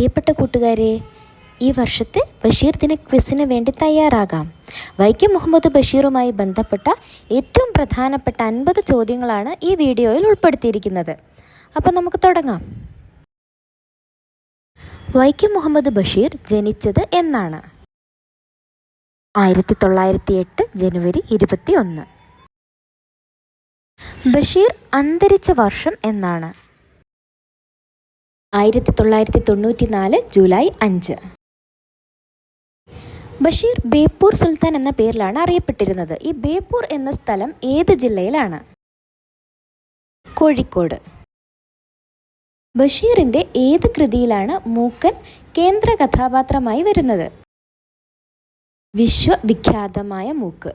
പ്രിയപ്പെട്ട കൂട്ടുകാരെ, ഈ വർഷത്തെ ബഷീർ ദിന ക്വിസിന് വേണ്ടി തയ്യാറാകാം. വൈക്കം മുഹമ്മദ് ബഷീറുമായി ബന്ധപ്പെട്ട ഏറ്റവും പ്രധാനപ്പെട്ട 50 ചോദ്യങ്ങളാണ് ഈ വീഡിയോയിൽ ഉൾപ്പെടുത്തിയിരിക്കുന്നത്. അപ്പം നമുക്ക് തുടങ്ങാം. വൈക്കം മുഹമ്മദ് ബഷീർ ജനിച്ചത് എന്നാണ്? 1908 ജനുവരി 21. ബഷീർ അന്തരിച്ച വർഷം എന്നാണ്? 1994 ജൂലൈ 5. ബഷീർ ബേപ്പൂർ സുൽത്താൻ എന്ന പേരിലാണ് അറിയപ്പെട്ടിരുന്നത്. ഈ ബേപ്പൂർ എന്ന സ്ഥലം ഏത് ജില്ലയിലാണ്? കോഴിക്കോട്. ബഷീറിന്റെ ഏത് കൃതിയിലാണ് മൂക്കൻ കേന്ദ്ര കഥാപാത്രമായി വരുന്നത്? വിശ്വവിഖ്യാതമായ മൂക്ക്.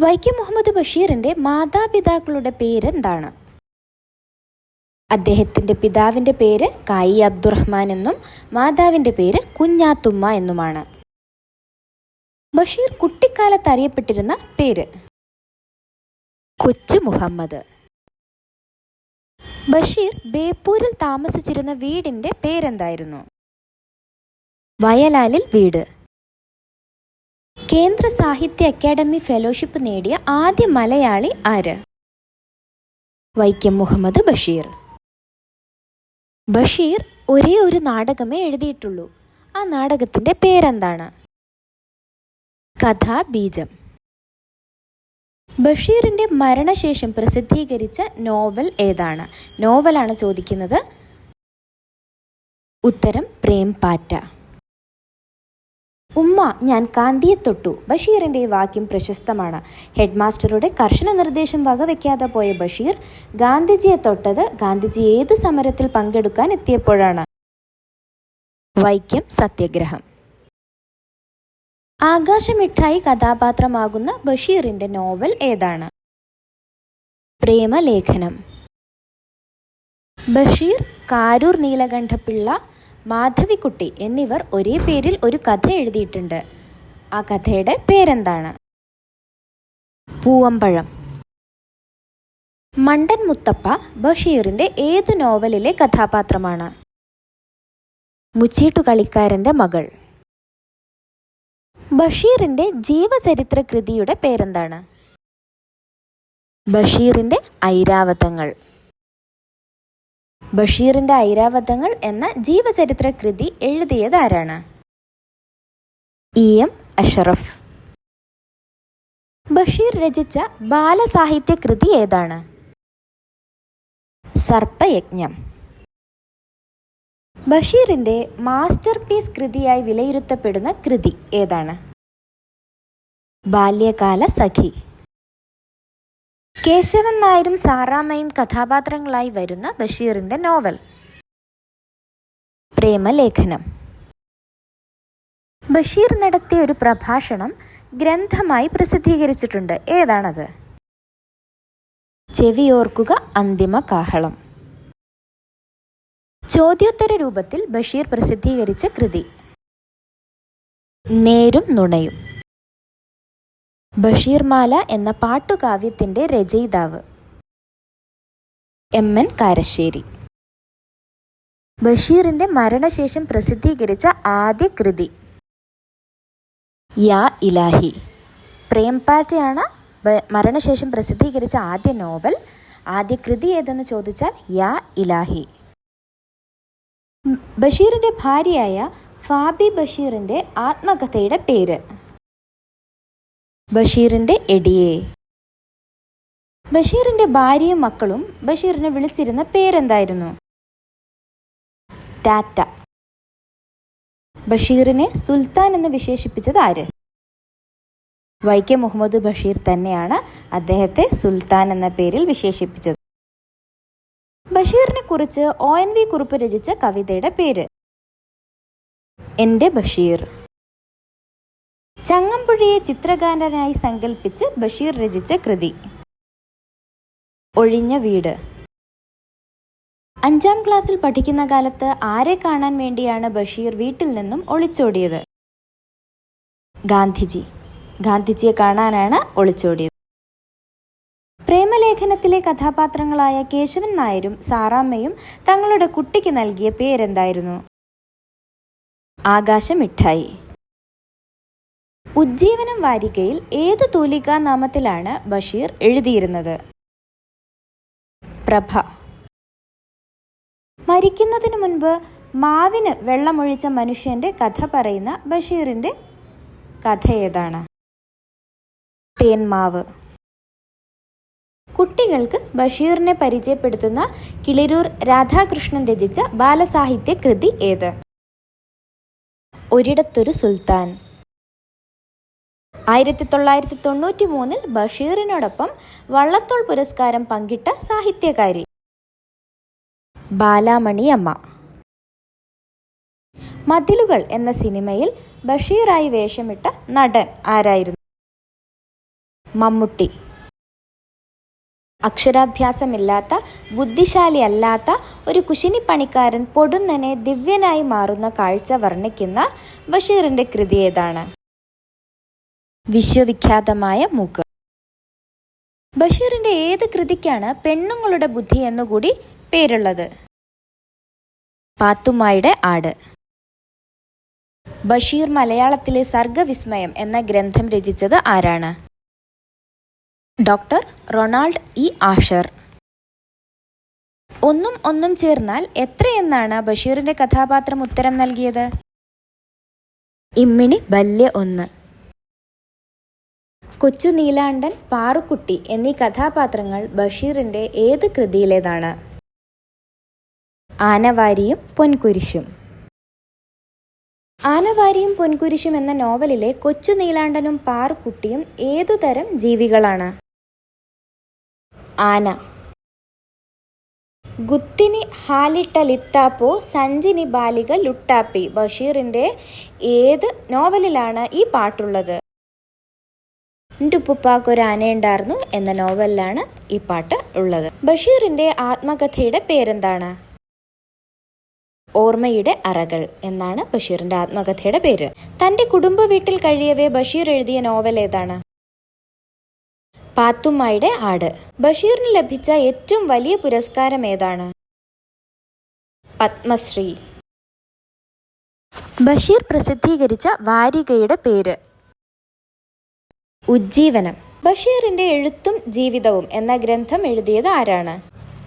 വൈക്കം മുഹമ്മദ് ബഷീറിന്റെ മാതാപിതാക്കളുടെ പേരെന്താണ്? അദ്ദേഹത്തിൻ്റെ പിതാവിൻ്റെ പേര് കായി അബ്ദുറഹ്മാൻ എന്നും മാതാവിൻ്റെ പേര് കുഞ്ഞാത്തുമ്മ എന്നുമാണ്. ബഷീർ കുട്ടിക്കാലത്ത് അറിയപ്പെട്ടിരുന്ന പേര്? കൊച്ചു മുഹമ്മദ്. ബഷീർ ബേപ്പൂരിൽ താമസിച്ചിരുന്ന വീടിൻ്റെ പേരെന്തായിരുന്നു? വയലാലിൽ വീട്. കേന്ദ്ര സാഹിത്യ അക്കാദമി ഫെലോഷിപ്പ് നേടിയ ആദ്യ മലയാളി ആര്? വൈക്കം മുഹമ്മദ് ബഷീർ. ബഷീർ ഒരേ ഒരു നാടകമേ എഴുതിയിട്ടുള്ളൂ. ആ നാടകത്തിൻ്റെ പേരെന്താണ്? കഥാബീജം. ബഷീറിൻ്റെ മരണശേഷം പ്രസിദ്ധീകരിച്ച നോവൽ ഏതാണ്? നോവലാണ് ചോദിക്കുന്നത്. ഉത്തരം പ്രേംപാറ്റ. ഉമ്മ ഞാൻ കാന്തിയെ തൊട്ടു. ബഷീറിൻ്റെ ഈ വാക്യം പ്രശസ്തമാണ്. ഹെഡ് മാസ്റ്ററുടെ കർശന നിർദ്ദേശം വകവെക്കാതെ പോയ ബഷീർ ഗാന്ധിജിയെ തൊട്ടത് ഗാന്ധിജി ഏത് സമരത്തിൽ പങ്കെടുക്കാൻ എത്തിയപ്പോഴാണ്? വൈക്കം സത്യാഗ്രഹം. ആകാശമിഠായി കഥാപാത്രമാകുന്ന ബഷീറിൻ്റെ നോവൽ ഏതാണ്? പ്രേമലേഖനം. ബഷീർ, കാരൂർ നീലകണ്ഠപിള്ള, മാധവിക്കുട്ടി എന്നിവർ ഒരേ പേരിൽ ഒരു കഥ എഴുതിയിട്ടുണ്ട്. ആ കഥയുടെ പേരെന്താണ്? പൂവമ്പഴം. മണ്ടൻ മുത്തപ്പ ബഷീറിൻ്റെ ഏത് നോവലിലെ കഥാപാത്രമാണ്? മുച്ചീട്ടുകളിക്കാരൻ്റെ മകൾ. ബഷീറിൻ്റെ ജീവചരിത്ര കൃതിയുടെ പേരെന്താണ്? ബഷീറിൻ്റെ ഐരാവതങ്ങൾ. ബഷീറിൻ്റെ ഐരാവതങ്ങൾ എന്ന ജീവചരിത്ര കൃതി എഴുതിയത് ആരാണ്? EM അഷറഫ്. ബഷീർ രചിച്ച ബാലസാഹിത്യ കൃതി ഏതാണ്? സർപ്പയജ്ഞം. ബഷീറിൻ്റെ മാസ്റ്റർ പീസ് കൃതിയായി വിലയിരുത്തപ്പെടുന്ന കൃതി ഏതാണ്? ബാല്യകാല സഖി. കേശവൻ നായരും സാറാമ്മയും കഥാപാത്രങ്ങളായി വരുന്ന ബഷീറിൻ്റെ നോവൽ? പ്രേമലേഖനം. ബഷീർ നടത്തിയ ഒരു പ്രഭാഷണം ഗ്രന്ഥമായി പ്രസിദ്ധീകരിച്ചിട്ടുണ്ട്. ഏതാണത്? ചെവിയോർക്കുക അന്തിമ കാഹളം. ചോദ്യോത്തര രൂപത്തിൽ ബഷീർ പ്രസിദ്ധീകരിച്ച കൃതി? നേരും നുണയും. ബഷീർമാല എന്ന പാട്ടുകാവ്യത്തിൻ്റെ രചയിതാവ്? MN കാരശ്ശേരി. ബഷീറിൻ്റെ മരണശേഷം പ്രസിദ്ധീകരിച്ച ആദ്യ കൃതി? യാ ഇലാഹി. പ്രേംപാറ്റയാണ് മരണശേഷം പ്രസിദ്ധീകരിച്ച ആദ്യ നോവൽ. ആദ്യ കൃതി ഏതെന്ന് ചോദിച്ചാൽ യാ ഇലാഹി. ബഷീറിൻ്റെ ഭാര്യയായ ഫാബി ബഷീറിൻ്റെ ആത്മകഥയുടെ പേര്? ബഷീറിൻ്റെ എടിയെ. ബഷീറിൻ്റെ ഭാര്യയും മക്കളും ബഷീറിനെ വിളിച്ചിരുന്ന പേരെന്തായിരുന്നു? ടാറ്റ. ബഷീറിനെ സുൽത്താൻ എന്ന് വിശേഷിപ്പിച്ചത് ആര്? വൈക്കം മുഹമ്മദ് ബഷീർ തന്നെയാണ് അദ്ദേഹത്തെ സുൽത്താൻ എന്ന പേരിൽ വിശേഷിപ്പിച്ചത്. ബഷീറിനെ കുറിച്ച് ONV കുറുപ്പ് രചിച്ച കവിതയുടെ പേര്? എൻ്റെ ബഷീർ. ചങ്ങമ്പുഴയെ ചിത്രകാരനായി സങ്കല്പിച്ച് ബഷീർ രചിച്ച കൃതി? ഒഴിഞ്ഞ വീട്. 5ാം ക്ലാസ്സിൽ പഠിക്കുന്ന കാലത്ത് ആരെ കാണാൻ വേണ്ടിയാണ് ബഷീർ വീട്ടിൽ നിന്നും ഒളിച്ചോടിയത്? ഗാന്ധിജിയെ കാണാനാണ് ഒളിച്ചോടിയത്. പ്രേമ കുസുമലേഖനത്തിലെ കഥാപാത്രങ്ങളായ കേശവൻ നായരും സാറാമ്മയും തങ്ങളുടെ കുട്ടിക്ക് നൽകിയ പേരെന്തായിരുന്നു? ആകാശമിഠായി. ഉജ്ജീവനം വാരികയിൽ ഏതു തൂലികാ നാമത്തിലാണ് ബഷീർ എഴുതിയിരുന്നത്? പ്രഭ. മരിക്കുന്നതിനു മുൻപ് മാവിന് വെള്ളമൊഴിച്ച മനുഷ്യന്റെ കഥ പറയുന്ന ബഷീറിന്റെ കഥ ഏതാണ്? തേന്മാവ്. കുട്ടികൾക്ക് ബഷീറിനെ പരിചയപ്പെടുത്തുന്ന കിളിരൂർ രാധാകൃഷ്ണൻ രചിച്ച ബാലസാഹിത്യ കൃതി ഏത്? ഒരിടത്തൊരു സുൽത്താൻ. 1993 ബഷീറിനോടൊപ്പം വള്ളത്തോൾ പുരസ്കാരം പങ്കിട്ട സാഹിത്യകാരി? ബാലാമണി അമ്മ. മതിലുകൾ എന്ന സിനിമയിൽ ബഷീറായി വേഷമിട്ട നടൻ ആരായിരുന്നു? മമ്മൂട്ടി. അക്ഷരാഭ്യാസമില്ലാത്ത, ബുദ്ധിശാലിയല്ലാത്ത ഒരു കുശിനിപ്പണിക്കാരൻ പൊടുന്നനെ ദിവ്യനായി മാറുന്ന കാഴ്ച വർണ്ണിക്കുന്ന ബഷീറിന്റെ കൃതി ഏതാണ്? വിശ്വവിഖ്യാതമായ മൂക്ക്. ബഷീറിന്റെ ഏത് കൃതിക്കാണ് പെണ്ണുങ്ങളുടെ ബുദ്ധി എന്നുകൂടി പേരുള്ളത്? പാത്തുമ്മായുടെ ആട്. ബഷീർ മലയാളത്തിലെ സർഗവിസ്മയം എന്ന ഗ്രന്ഥം രചിച്ചത് ആരാണ്? Doctor Ronald E Asher. ഒന്നും ഒന്നും ചേർന്നാൽ എത്രയെന്നാണ് ബഷീറിന്റെ കഥാപാത്രം ഉത്തരം നൽകിയത്? ഇമ്മിണി ബല്യ ഒന്ന്. കൊച്ചു നീലാണ്ടൻ, പാറുക്കുട്ടി എന്നീ കഥാപാത്രങ്ങൾ ബഷീറിന്റെ ഏത് കൃതിയിലേതാണ്? ആനവാരിയും പൊൻകുരിശും. ആനവാരിയും പൊൻകുരിശും എന്ന നോവലിലെ കൊച്ചു നീലാണ്ടനും പാറുക്കുട്ടിയും ഏതുതരം ജീവികളാണ്? ആന. ഗുത്തിനി ഹാലിട്ടലിത്താപ്പോ സഞ്ചിനി ബാലിക ലുട്ടാപ്പി ബഷീറിന്റെ ഏത് നോവലിലാണ് ഈ പാട്ടുള്ളത്? എൻ്റെ ഉപ്പുപ്പാക്കൊരു ആനയുണ്ടായിരുന്നു എന്ന നോവലിലാണ് ഈ പാട്ട് ഉള്ളത്. ബഷീറിന്റെ ആത്മകഥയുടെ പേരെന്താണ്? ഓർമ്മയുടെ അറകൾ എന്നാണ് ബഷീറിന്റെ ആത്മകഥയുടെ പേര്. തന്റെ കുടുംബ വീട്ടിൽ കഴിയവേ ബഷീർ എഴുതിയ നോവൽ ഏതാണ്? പാത്തുമ്മായുടെ ആട്. ബഷീറിന് ലഭിച്ച ഏറ്റവും വലിയ പുരസ്കാരം ഏതാണ്? പത്മശ്രീ. ബഷീർ പ്രസിദ്ധീകരിച്ച വാരികയുടെ പേര്? ഉജ്ജീവനം. ബഷീറിന്റെ എഴുത്തും ജീവിതവും എന്ന ഗ്രന്ഥം എഴുതിയത് ആരാണ്?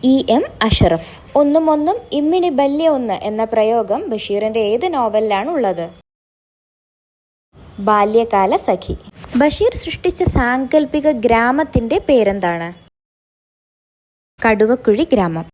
E.M. അഷറഫ്. ഒന്നും ഒന്നും ഇമ്മിണി ബല്യ ഒന്ന് എന്ന പ്രയോഗം ബഷീറിന്റെ ഏത് നോവലിലാണ് ഉള്ളത്? ബാല്യകാല സഖി. ബഷീർ സൃഷ്ടിച്ച സാങ്കല്പിക ഗ്രാമത്തിന്റെ പേരെന്താണ്? കടുവക്കുഴി ഗ്രാമം.